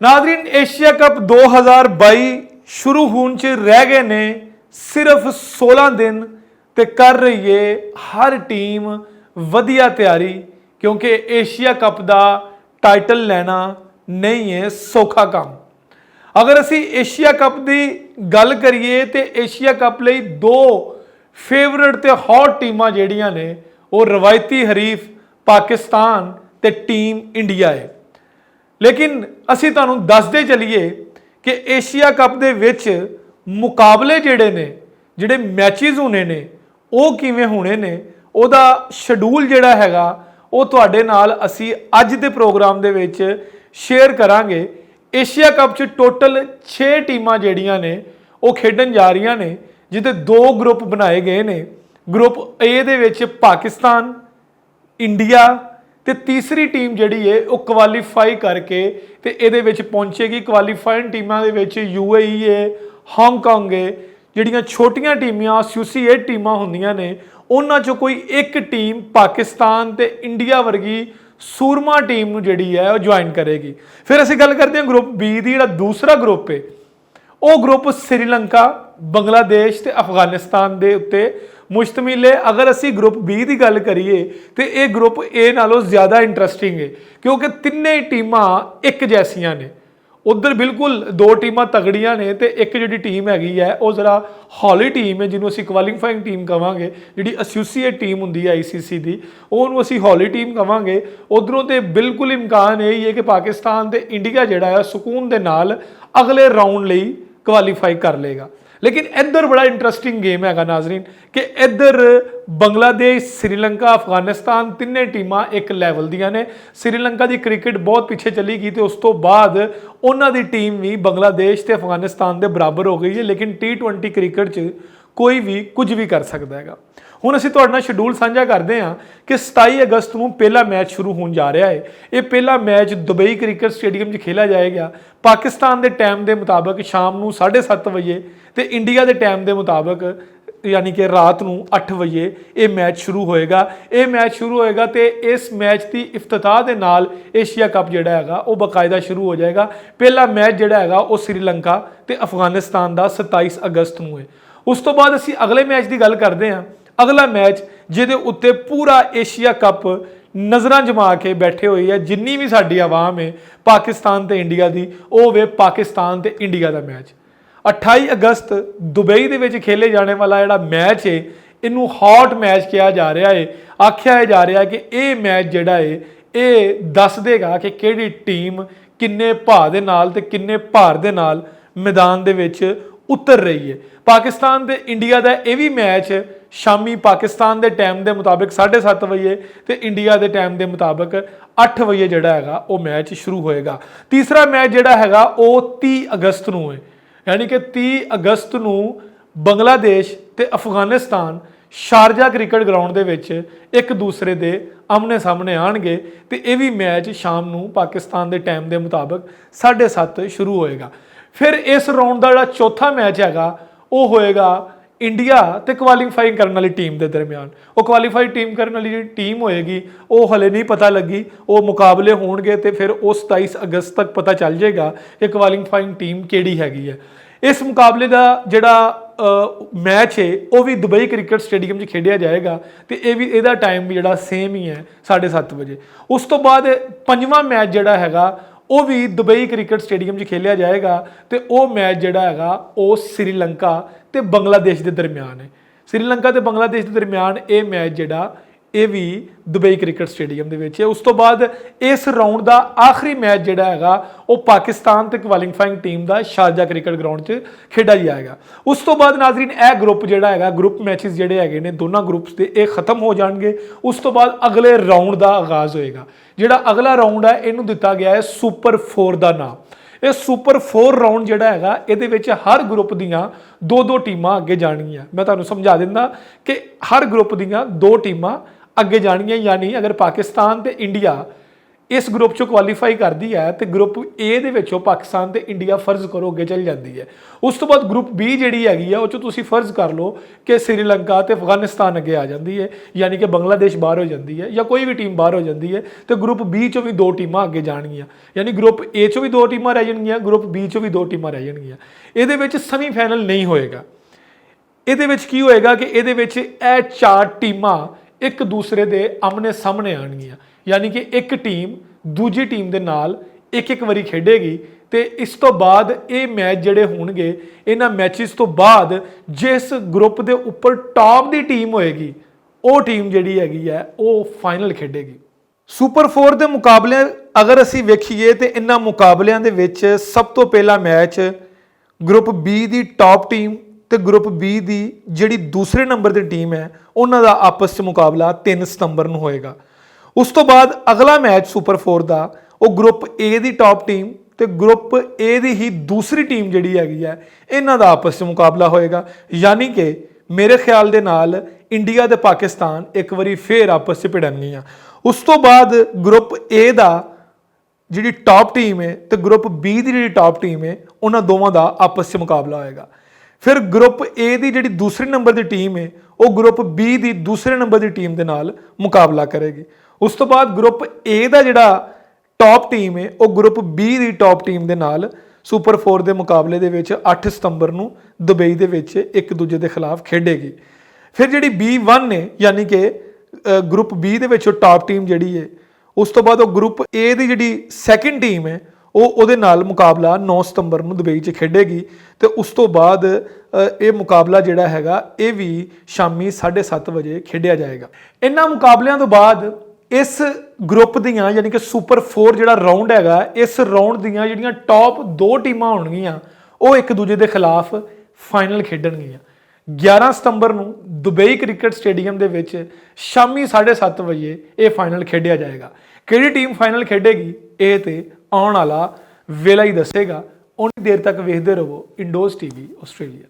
नाजरीन Asia cup 2022 शुरू होने च रह गए ने सिर्फ 16 दिन ते कर रही है हर टीम वधिया तैयारी क्योंकि एशिया कप का टाइटल लेना नहीं है सौखा काम। अगर असी एशिया कप की गल करिए तो एशिया कप लई दो फेवरेट ते हॉट टीमां जिहड़ियां ने वो रवायती हरीफ पाकिस्तान ते टीम इंडिया है। लेकिन असी तुहानू दसदे चलीए कि एशिया कप दे विच मुकाबले जिहड़े ने जिहड़े मैचिज होने ने वो किवें होने ने ओदा शेड्यूल जिहड़ा हैगा वो तुहाडे नाल असी अज दे प्रोग्राम दे विच शेयर करांगे। एशिया कप च टोटल 6 टीमां जिहड़ियां ने वो खेडन जा रही ने जिहदे 2 ग्रुप बनाए गए ने। Group A they which Pakistan India ते तीसरी टीम जिहड़ी है वो क्वालीफाई करके ते इहदे विच पहुंचेगी। क्वालीफाइंग टीमां दे विच यूएई है, हांगकांग है, जिहड़ियां छोटियां टीमां एसोसीएट टीमां हुंदियां ने उन्हां चों कोई एक टीम पाकिस्तान ते इंडिया वर्गी सूरमा टीम नूं जिहड़ी है वो ज्वाइन करेगी। फिर असीं गल करते हैं ग्रुप बी दी। जिहड़ा दूसरा ग्रुप है वो ग्रुप श्रीलंका, बांग्लादेश ते अफगानिस्तान दे उत्ते मुश्तमिल है। अगर असी ग्रुप बी की गल करिए तो यह ग्रुप ए नालों ज़्यादा इंटरस्टिंग है क्योंकि तिन्ने टीमां एक जैसियां ने। उधर बिल्कुल 2 टीमां तगड़ियां ने तो एक जी टीम हैगी है वो जरा हॉली टीम है जिन्होंने असी क्वालीफाइंग टीम कहांगे। जी एसोसीएट टीम होंगी है ICC की उन्होंने असी हॉली टीम कहांगे। उधरों तो बिल्कुल इम्कान यही है कि पाकिस्तान ते इंडिया जिहड़ा है सुकून दे नाल अगले राउंड लई क्वालीफाई कर लेगा। लेकिन इधर बड़ा इंटरस्टिंग गेम है नाजरीन कि इधर बांग्लादेश, श्रीलंका, अफगानिस्तान तिन्ने टीमां एक लैवल दियां ने। श्रीलंका की क्रिकेट बहुत पिछे चली गई तो उस तो बाद उन्हां दी टीम भी बांग्लादेश ते अफगानिस्तान के बराबर हो गई है। लेकिन T20 क्रिकेट च कोई भी कुछ भी कर सकता है। हुण असीं तुहाडे नाल शेड्यूल साझा करते हैं कि 27 अगस्त को पहला मैच शुरू होने जा रहा है। ये पहला मैच दुबई क्रिकेट स्टेडियम में खेला जाएगा। पाकिस्तान के टाइम के मुताबिक शाम को 7:30 बजे तो इंडिया के टाइम के मुताबिक यानी कि रात को 8 बजे ये मैच शुरू होएगा। ये मैच शुरू होएगा तो इस मैच की इफ्तिताह के नाल एशिया कप जिहड़ा हैगा वो बाकायदा शुरू हो जाएगा। पहला मैच जिहड़ा हैगा वो श्रीलंका ते अफगानिस्तान का 27 अगस्त को है। उस तो बाद असीं अगले मैच की गल करते हैं। अगला मैच जिहदे उत्ते पूरा एशिया कप नज़रां जमा के बैठे हुए है जिन्नी भी साडी आवाम है पाकिस्तान ते इंडिया की वो वे पाकिस्तान ते इंडिया का मैच 28 अगस्त दुबई दे विच खेले जाने वाला जिहड़ा मैच है इनू हॉट मैच कहा जा रहा है। आख्या जा रहा है कि ये मैच जिहड़ा है ये दस देगा कि किहड़ी टीम किन्ने भाव दे नाल ते किन्ने भार दे नाल मैदान दे विच उतर रही है। पाकिस्तान ते इंडिया का यह भी मैच शामी पाकिस्तान के टाइम के मुताबिक 7:30 बजे तो इंडिया के टाइम के मुताबिक 8 बजे जिहड़ा हैगा वो मैच शुरू होएगा। तीसरा मैच जिहड़ा हैगा वो 30 अगस्त को है यानी कि 30 अगस्त को बांग्लादेश ते अफगानिस्तान शारजा क्रिकेट ग्राउंड के विच एक दूसरे के आमने सामने आएंगे तो यह भी मैच शाम को पाकिस्तान के टाइम के मुताबिक 7:30 शुरू होएगा। फिर इस राउंड का जो चौथा मैच हैगा वो होएगा इंडिया ते क्वालीफाई करने वाली टीम के दरम्यान। वो क्वालीफाई टीम करने वाली जी टीम होएगी वो हले नहीं पता लगी, वो मुकाबले होणगे तो फिर उस 27 अगस्त तक पता चल जाएगा कि क्वालीफाइंग टीम केड़ी हैगी है। इस मुकाबले का जिहड़ा मैच है वो भी दुबई क्रिकेट स्टेडियम में खेडिया जाएगा तो यह भी इहदा टाइम भी जिहड़ा सेम ही है 7:30 बजे। उस तो बाद 5वां मैच जिहड़ा हैगा वो भी दुबई क्रिकेट स्टेडियम में खेलिया जाएगा तो वो मैच जिहड़ा हैगा वो श्रीलंका ते बांग्लादेश के दरम्यान है। श्रीलंका ते बांग्लादेश के दरम्यान ये मैच जिहड़ा ये भी दुबई क्रिकेट स्टेडियम के। उस तो बाद इस राउंड का आखिरी मैच जिहड़ा हैगा वो पाकिस्तान ते क्वालीफाइंग टीम का शारजा क्रिकेट ग्राउंड से खेडा जाएगा। उस तो बाद नाजरीन यह ग्रुप जिहड़ा हैगा ग्रुप मैचेस जिहड़े हैगे ने दोनों ग्रुप्स के ये खत्म हो जाएंगे। उस तो बाद अगले राउंड का आगाज़ होएगा। जिहड़ा अगला राउंड है इनू दिता गया है सुपर 4 का नाम। ये सुपर 4 राउंड जिहड़ा हैगा इहदे विच हर ग्रुप दियां 2-2 टीमां अगे जाणगियां। मैं तुहानूं समझा दिंदा कि हर ग्रुप दियां 2 टीमां अगे जाणगियां यानी अगर पाकिस्तान ते इंडिया ਇਸ ਗਰੁੱਪ ਚੋਂ ਕੁਆਲੀਫਾਈ ਕਰਦੀ ਹੈ ਤੇ ਗਰੁੱਪ ਏ ਦੇ ਵਿੱਚੋਂ ਪਾਕਿਸਤਾਨ ਤੇ ਇੰਡੀਆ ਫਰਜ਼ ਕਰੋ ਅੱਗੇ ਚੱਲ ਜਾਂਦੀ ਹੈ। ਉਸ ਤੋਂ ਬਾਅਦ ਗਰੁੱਪ ਬੀ ਜਿਹੜੀ ਹੈਗੀ ਆ ਉਹ ਚੋਂ ਤੁਸੀਂ ਫਰਜ਼ ਕਰ ਲਓ ਕਿ ਸ੍ਰੀਲੰਕਾ ਤੇ ਅਫਗਾਨਿਸਤਾਨ ਅੱਗੇ ਆ ਜਾਂਦੀ ਹੈ, ਯਾਨੀ ਕਿ ਬੰਗਲਾਦੇਸ਼ ਬਾਹਰ ਹੋ ਜਾਂਦੀ ਹੈ ਜਾਂ ਕੋਈ ਵੀ ਟੀਮ ਬਾਹਰ ਹੋ ਜਾਂਦੀ ਹੈ, ਤੇ ਗਰੁੱਪ ਬੀ ਚੋਂ ਵੀ 2 ਟੀਮਾਂ ਅੱਗੇ ਜਾਣਗੀਆਂ, ਯਾਨੀ ਗਰੁੱਪ ਏ ਚੋਂ ਵੀ 2 ਟੀਮਾਂ ਰਹਿ ਜਾਣਗੀਆਂ, ਗਰੁੱਪ ਬੀ ਚੋਂ ਵੀ 2 ਟੀਮਾਂ ਰਹਿ ਜਾਣਗੀਆਂ। ਇਹਦੇ ਵਿੱਚ ਸੈਮੀਫਾਈਨਲ ਨਹੀਂ ਹੋਏਗਾ। ਇਹਦੇ ਵਿੱਚ ਕੀ ਹੋਏਗਾ ਕਿ ਇਹਦੇ ਵਿੱਚ ਇਹ 4 ਟੀਮਾਂ ਇੱਕ ਦੂਸਰੇ ਦੇ ਆਮਨੇ ਸਾਹਮਣੇ ਆਣਗੀਆਂ, ਯਾਨੀ ਕਿ ਇੱਕ ਟੀਮ ਦੂਜੀ ਟੀਮ ਦੇ ਨਾਲ ਇੱਕ ਵਾਰੀ ਖੇਡੇਗੀ ਤੇ ਇਸ ਤੋਂ ਬਾਅਦ ਇਹ ਮੈਚ ਜਿਹੜੇ ਹੋਣਗੇ, ਇਹਨਾਂ ਮੈਚਸ ਤੋਂ ਬਾਅਦ ਜਿਸ ਗਰੁੱਪ ਦੇ ਉੱਪਰ ਟਾਪ ਦੀ ਟੀਮ ਹੋਏਗੀ ਉਹ ਟੀਮ ਜਿਹੜੀ ਹੈਗੀ ਹੈ ਉਹ ਫਾਈਨਲ ਖੇਡੇਗੀ। ਸੁਪਰ 4 ਦੇ ਮੁਕਾਬਲੇ ਅਗਰ ਅਸੀਂ ਵੇਖੀਏ ਤੇ ਇਹਨਾਂ ਮੁਕਾਬਲਿਆਂ ਦੇ ਵਿੱਚ ਸਭ ਤੋਂ ਪਹਿਲਾ ਮੈਚ ਗਰੁੱਪ ਬੀ ਦੀ ਟਾਪ ਟੀਮ ਤੇ ਗਰੁੱਪ ਬੀ ਦੀ ਜਿਹੜੀ ਦੂਸਰੇ ਨੰਬਰ ਦੀ ਟੀਮ ਹੈ ਉਹਨਾਂ ਦਾ ਆਪਸ 'ਚ ਮੁਕਾਬਲਾ 3 ਸਤੰਬਰ ਨੂੰ ਹੋਏਗਾ। ਉਸ ਤੋਂ ਬਾਅਦ ਅਗਲਾ ਮੈਚ ਸੁਪਰ 4 ਦਾ ਉਹ ਗਰੁੱਪ ਏ ਦੀ ਟਾਪ ਟੀਮ ਤੇ ਗਰੁੱਪ ਏ ਦੀ ਹੀ ਦੂਸਰੀ ਟੀਮ ਜਿਹੜੀ ਹੈਗੀ ਹੈ ਇਹਨਾਂ ਦਾ ਆਪਸ 'ਚ ਮੁਕਾਬਲਾ ਹੋਏਗਾ, ਯਾਨੀ ਕਿ ਮੇਰੇ ਖਿਆਲ ਦੇ ਨਾਲ ਇੰਡੀਆ ਤੇ ਪਾਕਿਸਤਾਨ ਇੱਕ ਵਾਰੀ ਫੇਰ ਆਪਸ 'ਚ ਭਿੜਨਗੀਆਂ। ਉਸ ਤੋਂ ਬਾਅਦ ਗਰੁੱਪ ਏ ਦਾ ਜਿਹੜੀ ਟਾਪ ਟੀਮ ਹੈ ਤੇ ਗਰੁੱਪ ਬੀ ਦੀ ਜਿਹੜੀ ਟਾਪ ਟੀਮ ਹੈ ਉਹਨਾਂ ਦੋਵਾਂ ਦਾ ਆਪਸ 'ਚ ਮੁਕਾਬਲਾ ਹੋਏਗਾ। ਫਿਰ ਗਰੁੱਪ ਏ ਦੀ ਜਿਹੜੀ ਦੂਸਰੇ ਨੰਬਰ ਦੀ ਟੀਮ ਹੈ ਉਹ ਗਰੁੱਪ ਬੀ ਦੀ ਦੂਸਰੇ ਨੰਬਰ ਦੀ ਟੀਮ ਦੇ ਨਾਲ ਮੁਕਾਬਲਾ ਕਰੇਗੀ। ਉਸ ਤੋਂ ਬਾਅਦ ਗਰੁੱਪ ਏ ਦਾ ਜਿਹੜਾ ਟਾਪ ਟੀਮ ਹੈ ਉਹ ਗਰੁੱਪ ਬੀ ਦੀ ਟਾਪ ਟੀਮ ਦੇ ਨਾਲ ਸੁਪਰ 4 ਦੇ ਮੁਕਾਬਲੇ ਦੇ ਵਿੱਚ 8 ਸਤੰਬਰ ਨੂੰ ਦੁਬਈ ਦੇ ਵਿੱਚ ਇੱਕ ਦੂਜੇ ਦੇ ਖਿਲਾਫ ਖੇਡੇਗੀ। ਫਿਰ ਜਿਹੜੀ B1 ਨੇ, ਯਾਨੀ ਕਿ ਗਰੁੱਪ ਬੀ ਦੇ ਵਿੱਚ ਟਾਪ ਟੀਮ ਜਿਹੜੀ ਹੈ, ਉਸ ਤੋਂ ਬਾਅਦ ਉਹ ਗਰੁੱਪ ਏ ਦੀ ਜਿਹੜੀ ਸੈਕਿੰਡ ਟੀਮ ਹੈ ਉਹਦੇ ਨਾਲ ਮੁਕਾਬਲਾ 9 ਸਤੰਬਰ ਨੂੰ ਦੁਬਈ 'ਚ ਖੇਡੇਗੀ ਤੇ ਉਸ ਤੋਂ ਬਾਅਦ ਇਹ ਮੁਕਾਬਲਾ ਜਿਹੜਾ ਹੈਗਾ ਇਹ ਵੀ ਸ਼ਾਮੀ 7:30 ਵਜੇ ਖੇਡਿਆ ਜਾਏਗਾ। ਇਹਨਾਂ ਮੁਕਾਬਲਿਆਂ ਤੋਂ ਬਾਅਦ ਇਸ ਗਰੁੱਪ ਦੀਆਂ ਯਾਨੀ ਕਿ ਸੁਪਰ 4 ਜਿਹੜਾ ਰਾਊਂਡ ਹੈਗਾ, ਇਸ ਰਾਊਂਡ ਦੀਆਂ ਜਿਹੜੀਆਂ ਟਾਪ 2 ਟੀਮਾਂ ਹੋਣਗੀਆਂ ਉਹ ਇੱਕ ਦੂਜੇ ਦੇ ਖਿਲਾਫ ਫਾਈਨਲ ਖੇਡਣਗੀਆਂ। 11 ਸਤੰਬਰ ਨੂੰ ਦੁਬਈ ਕ੍ਰਿਕਟ ਸਟੇਡੀਅਮ ਦੇ ਵਿੱਚ ਸ਼ਾਮੀ 7:30 ਵਜੇ ਇਹ ਫਾਈਨਲ ਖੇਡਿਆ ਜਾਏਗਾ। ਕਿਹੜੀ ਟੀਮ ਫਾਈਨਲ ਖੇਡੇਗੀ ਇਹ ਤੇ ਆਉਣ ਵਾਲਾ ਵੇਲਾ ਹੀ ਦੱਸੇਗਾ। ਉਨੀ ਦੇਰ ਤੱਕ ਵੇਖਦੇ ਰਹੋ ਇੰਡੋਜ਼ ਟੀਵੀ ਆਸਟ੍ਰੇਲੀਆ।